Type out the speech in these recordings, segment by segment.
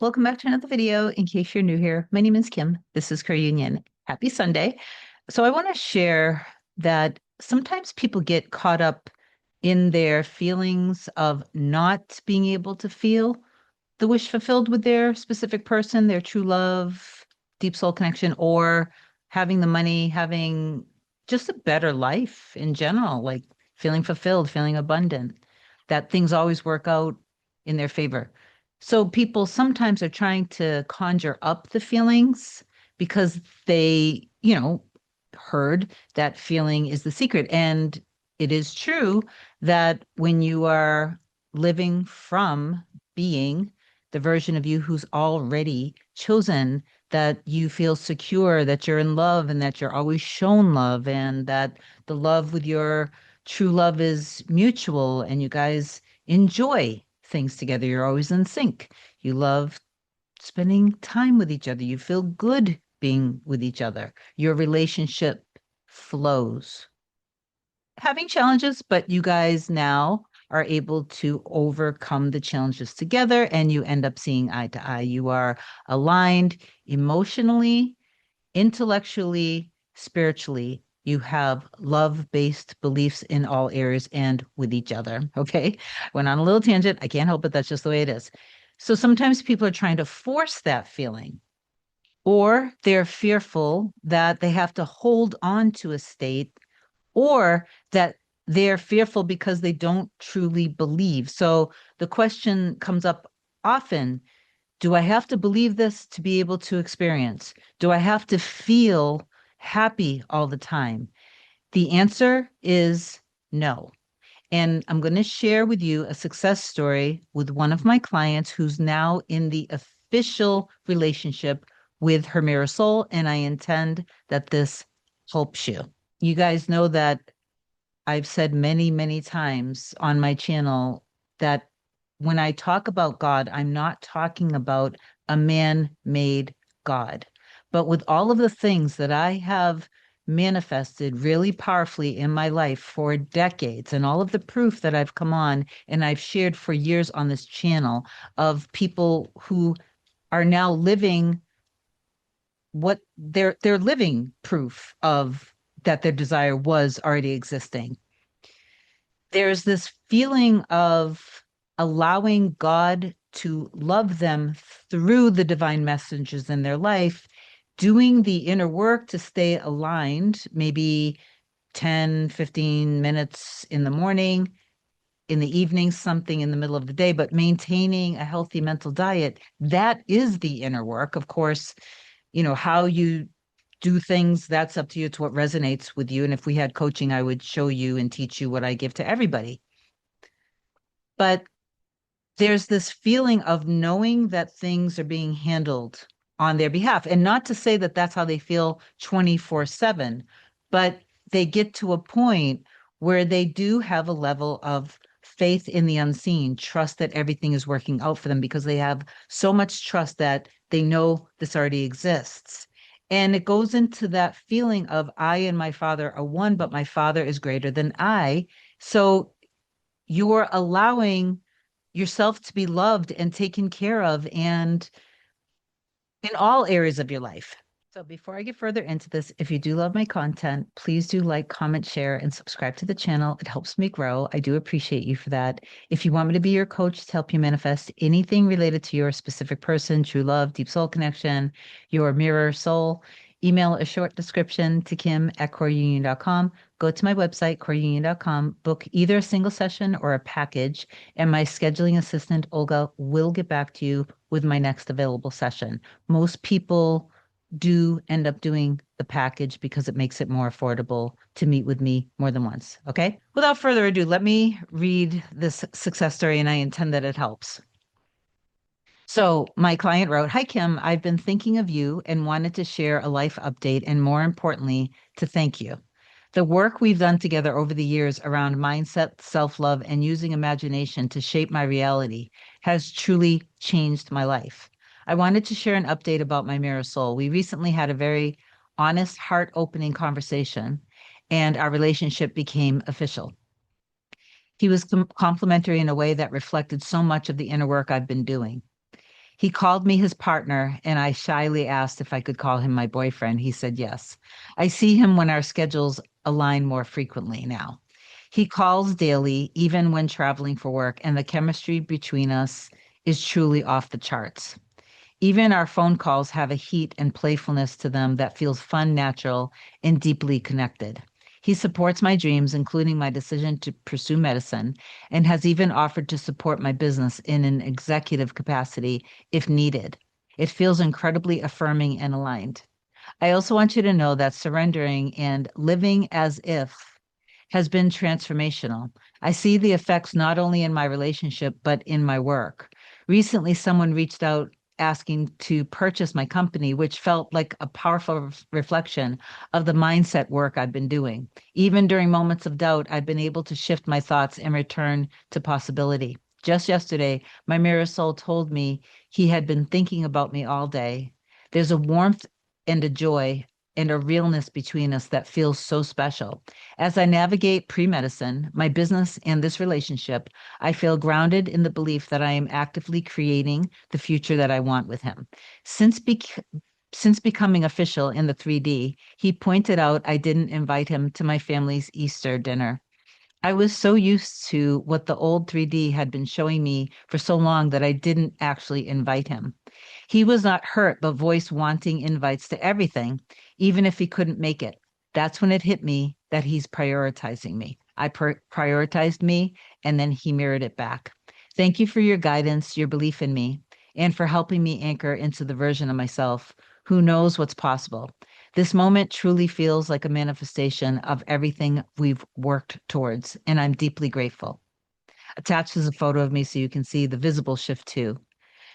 Welcome back to another video. In case you're new here, my name is Kim. This is Career Union. Happy Sunday. So I want to share that sometimes people get caught up in their feelings of not being able to feel the wish fulfilled with their specific person, their true love, deep soul connection, or having the money, having just a better life in general, like feeling fulfilled, feeling abundant, that things always work out in their favor. So people sometimes are trying to conjure up the feelings because they, heard that feeling is the secret. And it is true that when you are living from being the version of you who's already chosen, that you feel secure, that you're in love, and that you're always shown love, and that the love with your true love is mutual, and you guys enjoy things together. You're always in sync. You love spending time with each other. You feel good being with each other. Your relationship flows, having challenges, but you guys now are able to overcome the challenges together and you end up seeing eye to eye. You are aligned emotionally, intellectually, spiritually. You have love-based beliefs in all areas and with each other. Okay. Went on a little tangent. I can't help it. That's just the way it is. So sometimes people are trying to force that feeling, or they're fearful that they have to hold on to a state, or that they're fearful because they don't truly believe. So the question comes up often: do I have to believe this to be able to experience? Do I have to feel happy all the time? The answer is no. And I'm going to share with you a success story with one of my clients who's now in the official relationship with her mirror soul. And I intend that this helps you. You guys know that I've said many, many times on my channel that when I talk about God, I'm not talking about a man-made God. But with all of the things that I have manifested really powerfully in my life for decades, and all of the proof that I've come on and I've shared for years on this channel of people who are now living what they're living proof of, that their desire was already existing. There's this feeling of allowing God to love them through the divine messengers in their life, doing the inner work to stay aligned, maybe 10, 15 minutes in the morning, in the evening, something in the middle of the day, but maintaining a healthy mental diet. That is the inner work. Of course, how you do things, that's up to you. It's what resonates with you. And if we had coaching, I would show you and teach you what I give to everybody. But there's this feeling of knowing that things are being handled on their behalf. And not to say that that's how they feel 24/7, but they get to a point where they do have a level of faith in the unseen, trust that everything is working out for them because they have so much trust that they know this already exists. And it goes into that feeling of I and my father are one, but my father is greater than I. So you're allowing yourself to be loved and taken care of, and in all areas of your life. So before I get further into this, if you do love my content, please do like, comment, share, and subscribe to the channel. It helps me grow. I do appreciate you for that. If you want me to be your coach to help you manifest anything related to your specific person, true love, deep soul connection, your mirror soul, email a short description to kim@coreunion.com. Go to my website, coreunion.com, book either a single session or a package, and my scheduling assistant, Olga, will get back to you with my next available session. Most people do end up doing the package because it makes it more affordable to meet with me more than once. Okay. Without further ado, let me read this success story and I intend that it helps. So, my client wrote, "Hi, Kim. I've been thinking of you and wanted to share a life update and, more importantly, to thank you. The work we've done together over the years around mindset, self love, and using imagination to shape my reality has truly changed my life. I wanted to share an update about my mirror soul. We recently had a very honest, heart opening conversation, and our relationship became official. He was complimentary in a way that reflected so much of the inner work I've been doing. He called me his partner, and I shyly asked if I could call him my boyfriend. He said yes. I see him when our schedules align more frequently now. He calls daily, even when traveling for work, and the chemistry between us is truly off the charts. Even our phone calls have a heat and playfulness to them that feels fun, natural, and deeply connected. He supports my dreams, including my decision to pursue medicine, and has even offered to support my business in an executive capacity if needed. It feels incredibly affirming and aligned. I also want you to know that surrendering and living as if has been transformational. I see the effects not only in my relationship, but in my work. Recently, someone reached out asking to purchase my company, which felt like a powerful reflection of the mindset work I've been doing. Even during moments of doubt, I've been able to shift my thoughts and return to possibility. Just yesterday, my mirror soul told me he had been thinking about me all day. There's a warmth and a joy and a realness between us that feels so special. As I navigate pre medicine, my business, and this relationship, I feel grounded in the belief that I am actively creating the future that I want with him. Since, bec- since becoming official in the 3D, he pointed out I didn't invite him to my family's Easter dinner. I was so used to what the old 3D had been showing me for so long that I didn't actually invite him. He was not hurt, but voiced wanting invites to everything, even if he couldn't make it. That's when it hit me that he's prioritizing me. Prioritized me, and then he mirrored it back. Thank you for your guidance, your belief in me, and for helping me anchor into the version of myself who knows what's possible. This moment truly feels like a manifestation of everything we've worked towards, and I'm deeply grateful. Attached is a photo of me so you can see the visible shift too.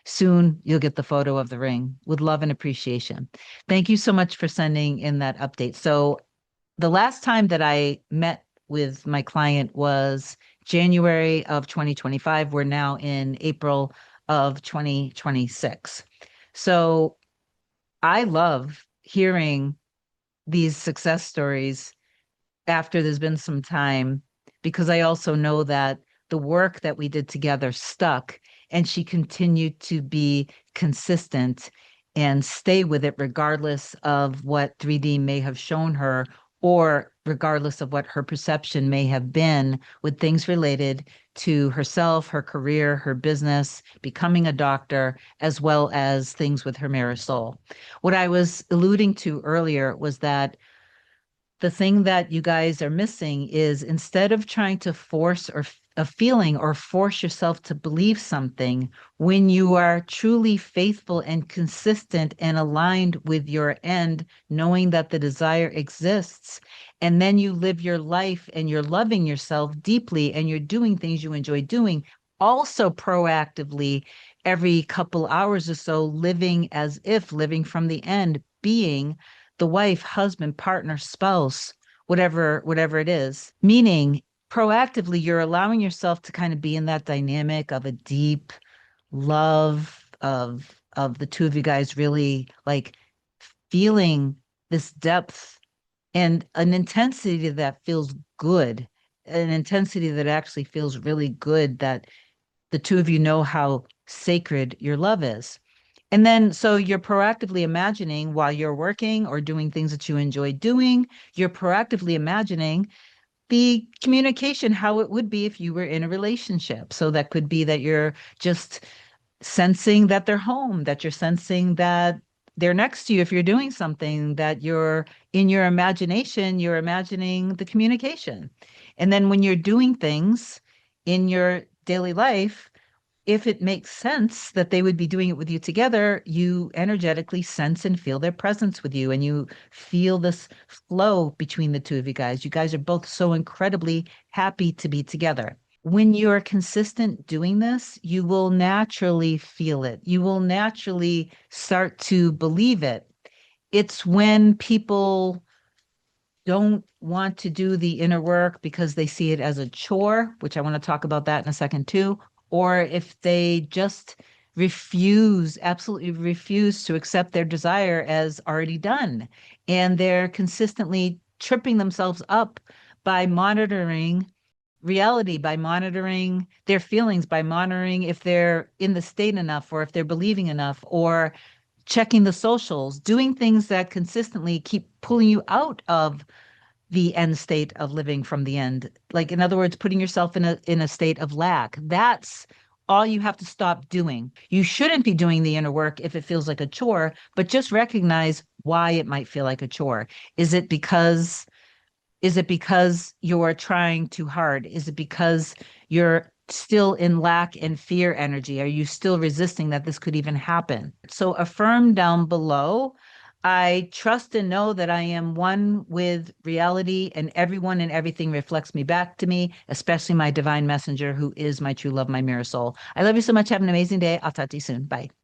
Soon you'll get the photo of the ring with love and appreciation. Thank you so much for sending in that update. So, the last time that I met with my client was January of 2025. We're now in April of 2026. So, I love hearing these success stories after there's been some time because I also know that the work that we did together stuck and she continued to be consistent and stay with it regardless of what 3D may have shown her or regardless of what her perception may have been with things related to herself, her career, her business, becoming a doctor, as well as things with her mirror soul. What I was alluding to earlier was that the thing that you guys are missing is instead of trying to force or a feeling or force yourself to believe something, when you are truly faithful and consistent and aligned with your end, knowing that the desire exists, and then you live your life and you're loving yourself deeply and you're doing things you enjoy doing, also proactively every couple hours or so, living as if living from the end, being the wife, husband, partner, spouse, whatever it is. Meaning proactively you're allowing yourself to kind of be in that dynamic of a deep love of the two of you guys really like feeling this depth and an intensity that feels good, an intensity that actually feels really good that the two of you know how sacred your love is. And then, so you're proactively imagining while you're working or doing things that you enjoy doing, you're proactively imagining the communication, how it would be if you were in a relationship. So that could be that you're just sensing that they're home, that you're sensing that they're next to you if you're doing something, that you're in your imagination, you're imagining the communication. And then when you're doing things in your daily life, if it makes sense that they would be doing it with you together, you energetically sense and feel their presence with you, and you feel this flow between the two of you guys. You guys are both so incredibly happy to be together. When you're consistent doing this, you will naturally feel it. You will naturally start to believe it. It's when people don't want to do the inner work because they see it as a chore, which I want to talk about that in a second too, or if they just refuse, absolutely refuse to accept their desire as already done. And they're consistently tripping themselves up by monitoring reality by monitoring their feelings, by monitoring if they're in the state enough or if they're believing enough, or checking the socials, doing things that consistently keep pulling you out of the end state of living from the end. Like, in other words, putting yourself in a state of lack. That's all you have to stop doing. You shouldn't be doing the inner work if it feels like a chore, but just recognize why it might feel like a chore. Is it because is it because you're trying too hard? Is it because you're still in lack and fear energy? Are you still resisting that this could even happen? So affirm down below. I trust and know that I am one with reality, and everyone and everything reflects me back to me, especially my divine messenger, who is my true love, my mirror soul. I love you so much. Have an amazing day. I'll talk to you soon. Bye.